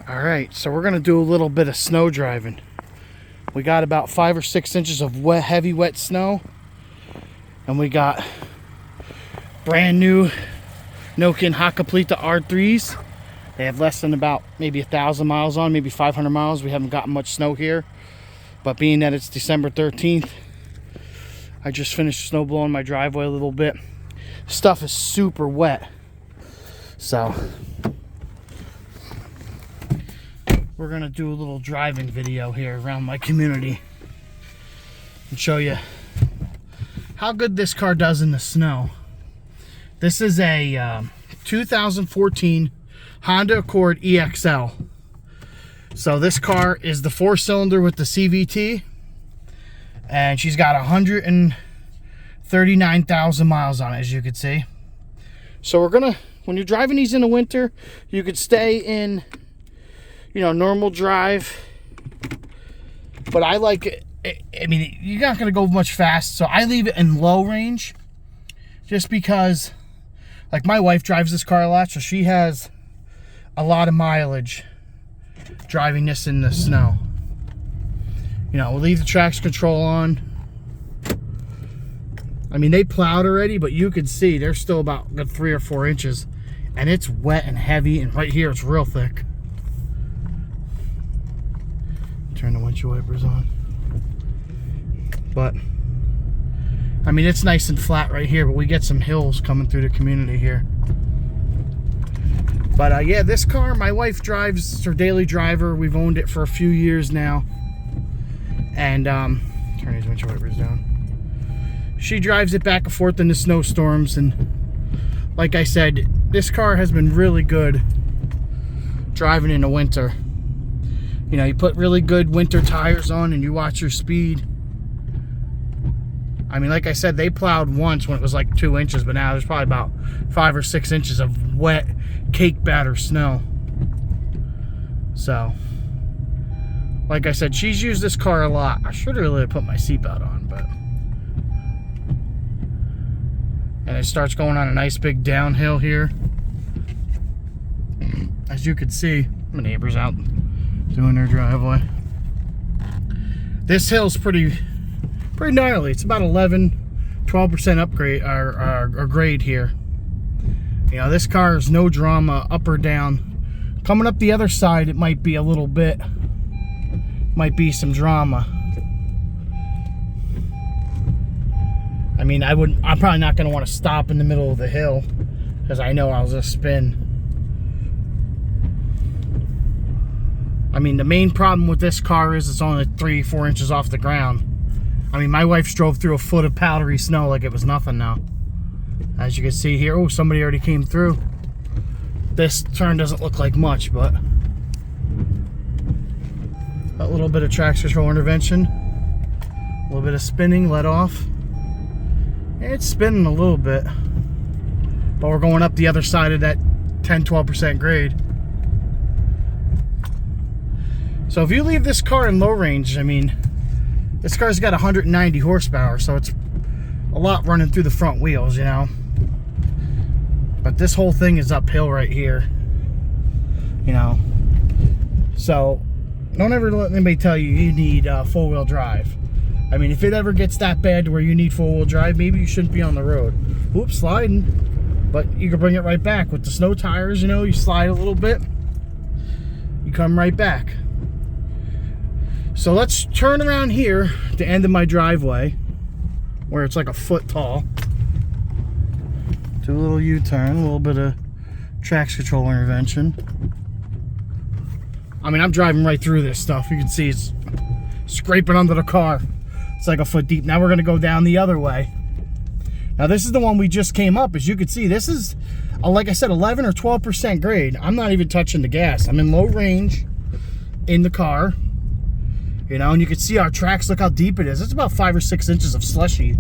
All right, so we're gonna do a little bit of snow driving. We got about 5 or 6 inches of wet, heavy wet snow, and we got brand new Nokian Hot Complete R3s. They have less than about maybe 1,000 miles on, maybe 500 miles. We haven't gotten much snow here, but being that it's December 13th, I just finished snow blowing my driveway a little bit. Stuff is super wet, so we're gonna do a little driving video here around my community and show you how good this car does in the snow. This is a 2014 Honda Accord EXL. So this car is the 4-cylinder with the CVT, and she's got 139,000 miles on it, as you can see. So we're gonna, when you're driving these in the winter, you could stay in, you know, normal drive, but I like it. I mean, you're not gonna go much fast, so I leave it in low range, just because, like, my wife drives this car a lot, so she has a lot of mileage driving this in the snow. You know, we'll leave the traction control on. I mean, they plowed already, but you can see there's still about good 3 or 4 inches, and it's wet and heavy, and right here it's real thick. Turn the windshield wipers on. But I mean, it's nice and flat right here, but we get some hills coming through the community here. But yeah, this car, my wife drives, it's her daily driver. We've owned it for a few years now. And turn these windshield wipers down. She drives it back and forth in the snowstorms, and like I said, this car has been really good driving in the winter. You know, you put really good winter tires on and you watch your speed. I mean, like I said, they plowed once when it was like 2 inches, but now there's probably about 5 or 6 inches of wet, cake batter snow. So, like I said, she's used this car a lot. I should really put my seatbelt on, but. And it starts going on a nice big downhill here. As you can see, my neighbor's out doing their driveway. This hill's pretty gnarly. It's about 12% upgrade or grade here. You know, this car is no drama up or down. Coming up the other side, it might be a little bit, might be some drama. I mean, I'm probably not going to want to stop in the middle of the hill, because I know I'll just spin. I mean, the main problem with this car is it's only 3-4 inches off the ground. I mean, my wife's drove through a foot of powdery snow like it was nothing now. As you can see here, oh, somebody already came through. This turn doesn't look like much, but a little bit of traction control intervention, a little bit of spinning, let off. It's spinning a little bit, but we're going up the other side of that 10-12% grade. So if you leave this car in low range, I mean, this car's got 190 horsepower, so it's a lot running through the front wheels, you know. But this whole thing is uphill right here, you know. So don't ever let anybody tell you you need four-wheel drive. I mean, if it ever gets that bad to where you need four-wheel drive, maybe you shouldn't be on the road. Oops, sliding. But you can bring it right back. With the snow tires, you know, you slide a little bit, you come right back. So let's turn around here, the end of my driveway, where it's like a foot tall. Do a little U-turn, a little bit of traction control intervention. I mean, I'm driving right through this stuff. You can see it's scraping under the car. It's like a foot deep. Now we're gonna go down the other way. Now this is the one we just came up. As you can see, this is, like I said, 11 or 12% grade. I'm not even touching the gas. I'm in low range in the car. You know, and you can see our tracks, look how deep it is. It's about 5 or 6 inches of slushy,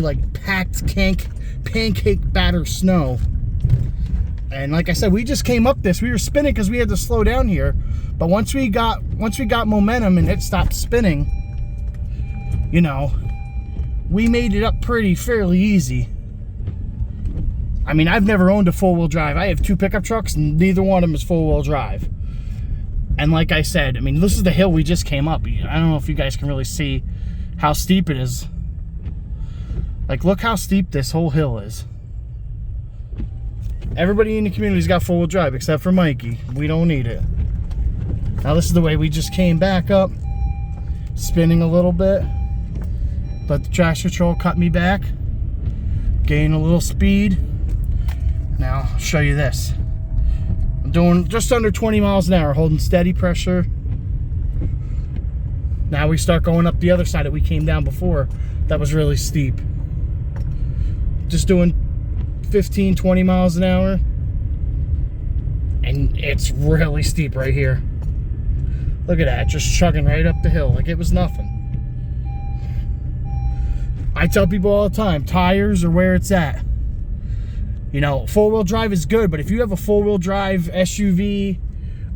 like packed pancake batter snow. And like I said, we just came up this. We were spinning because we had to slow down here. But once we got momentum and it stopped spinning, you know, we made it up fairly easy. I mean, I've never owned a four-wheel drive. I have 2 pickup trucks, and neither one of them is four-wheel drive. And like I said, I mean, this is the hill we just came up. I don't know if you guys can really see how steep it is. Like, look how steep this whole hill is. Everybody in the community's got four-wheel drive except for Mikey. We don't need it. Now this is the way we just came back up, spinning a little bit. Let the traction control cut me back, gain a little speed. Now I'll show you this. I'm doing just under 20 miles an hour, holding steady pressure. Now we start going up the other side that we came down before. That was really steep. Just doing 15, 20 miles an hour. And it's really steep right here. Look at that, just chugging right up the hill like it was nothing. I tell people all the time, tires are where it's at. You know, four-wheel drive is good, but if you have a four-wheel drive SUV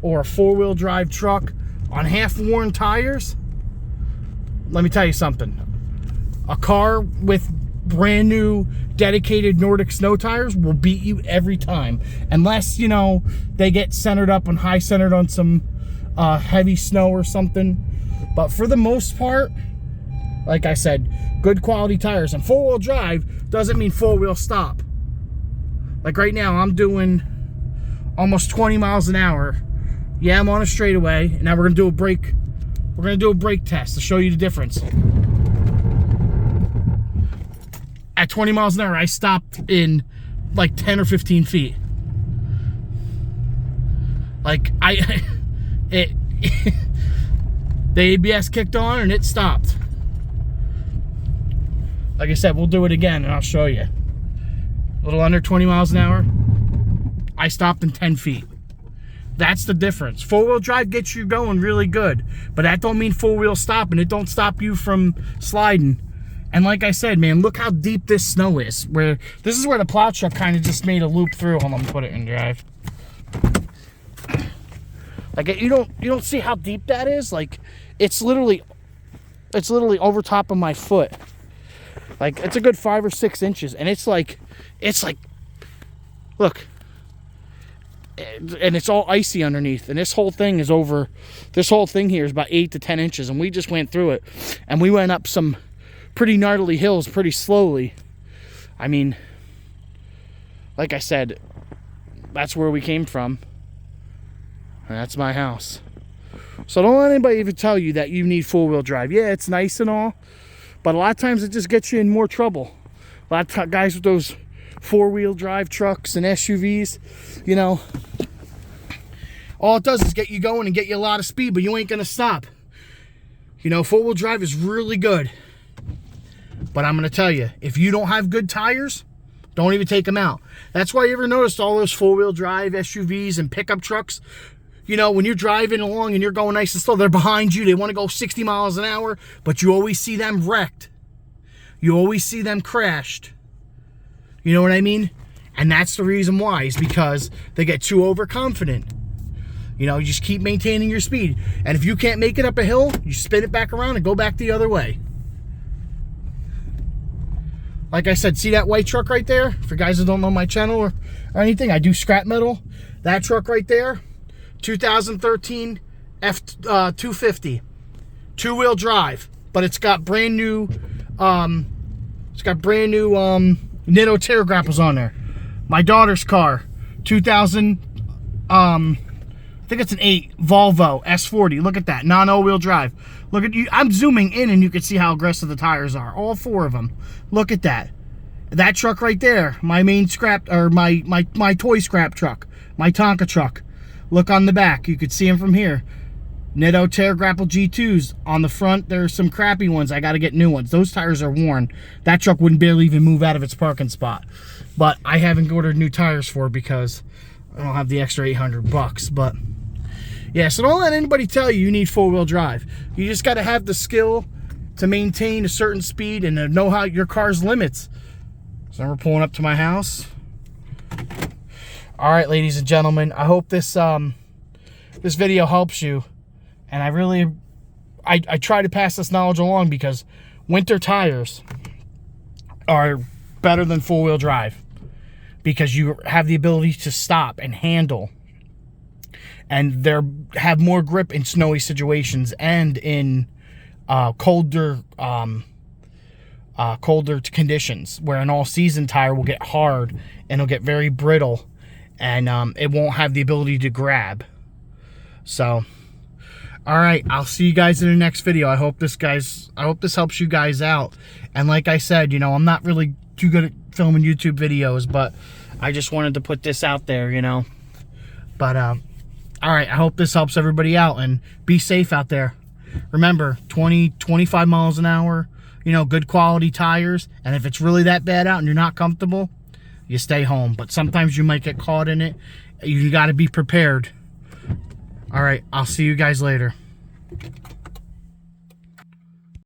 or a four-wheel drive truck on half-worn tires, let me tell you something. A car with brand new dedicated Nordic snow tires will beat you every time. Unless, you know, they get centered up and high centered on some heavy snow or something. But for the most part, like I said, good quality tires. And four-wheel drive doesn't mean four-wheel stop. Like right now, I'm doing almost 20 miles an hour. Yeah, I'm on a straightaway. And now we're gonna do a brake. We're gonna do a brake test to show you the difference. At 20 miles an hour, I stopped in like 10 or 15 feet. Like the ABS kicked on and it stopped. Like I said, we'll do it again and I'll show you. A little under 20 miles an hour, I stopped in 10 feet. That's the difference. Four-wheel drive gets you going really good, but that don't mean four-wheel stop, and it don't stop you from sliding. And like I said, man, look how deep this snow is. This is where the plow truck kind of just made a loop through. Hold on, put it in drive. Like you don't see how deep that is. Like it's literally over top of my foot. Like it's a good 5 or 6 inches, and it's like, look, and it's all icy underneath. And this whole thing is over. This whole thing here is about 8 to 10 inches, and we just went through it, and we went up some pretty gnarly hills pretty slowly. I mean, like I said, that's where we came from. And that's my house. So don't let anybody even tell you that you need four-wheel drive. Yeah, it's nice and all, but a lot of times it just gets you in more trouble. A lot of guys with those four-wheel drive trucks and SUVs, you know, all it does is get you going and get you a lot of speed, but you ain't gonna stop. You know, four-wheel drive is really good. But I'm going to tell you, if you don't have good tires, don't even take them out. That's why you ever noticed all those four-wheel drive SUVs and pickup trucks, you know, when you're driving along and you're going nice and slow, they're behind you. They want to go 60 miles an hour, but you always see them wrecked. You always see them crashed. You know what I mean? And that's the reason why, is because they get too overconfident. You know, you just keep maintaining your speed. And if you can't make it up a hill, you spin it back around and go back the other way. Like I said, see that white truck right there? For guys that don't know my channel or anything, I do scrap metal. That truck right there, 2013 F250, two-wheel drive, but it's got brand new, Nitto tear grapples on there. My daughter's car, 2000, I think it's an 8 Volvo S40. Look at that, non-all-wheel drive. Look at you. I'm zooming in and you can see how aggressive the tires are. All 4 of them. Look at that. That truck right there, my main scrap, or my toy scrap truck, my Tonka truck. Look on the back. You could see them from here. Nitto Tear Grapple G2s. On the front, there's some crappy ones. I got to get new ones. Those tires are worn. That truck wouldn't barely even move out of its parking spot. But I haven't ordered new tires for it because I don't have the extra $800. But yeah, so don't let anybody tell you need four-wheel drive. You just got to have the skill to maintain a certain speed and to know how your car's limits. So we're pulling up to my house. All right, ladies and gentlemen, I hope this this video helps you. And I try to pass this knowledge along because winter tires are better than four-wheel drive because you have the ability to stop and handle. and they're have more grip in snowy situations and in colder conditions, where an all-season tire will get hard and it'll get very brittle, and it won't have the ability to grab. So, all right, I'll see you guys in the next video. I hope this helps you guys out. And like I said, you know, I'm not really too good at filming YouTube videos, but I just wanted to put this out there, you know. But all right, I hope this helps everybody out, and be safe out there. Remember, 20-25 miles an hour, you know, good quality tires. And if it's really that bad out and you're not comfortable, you stay home. But sometimes you might get caught in it. You got to be prepared. All right, I'll see you guys later.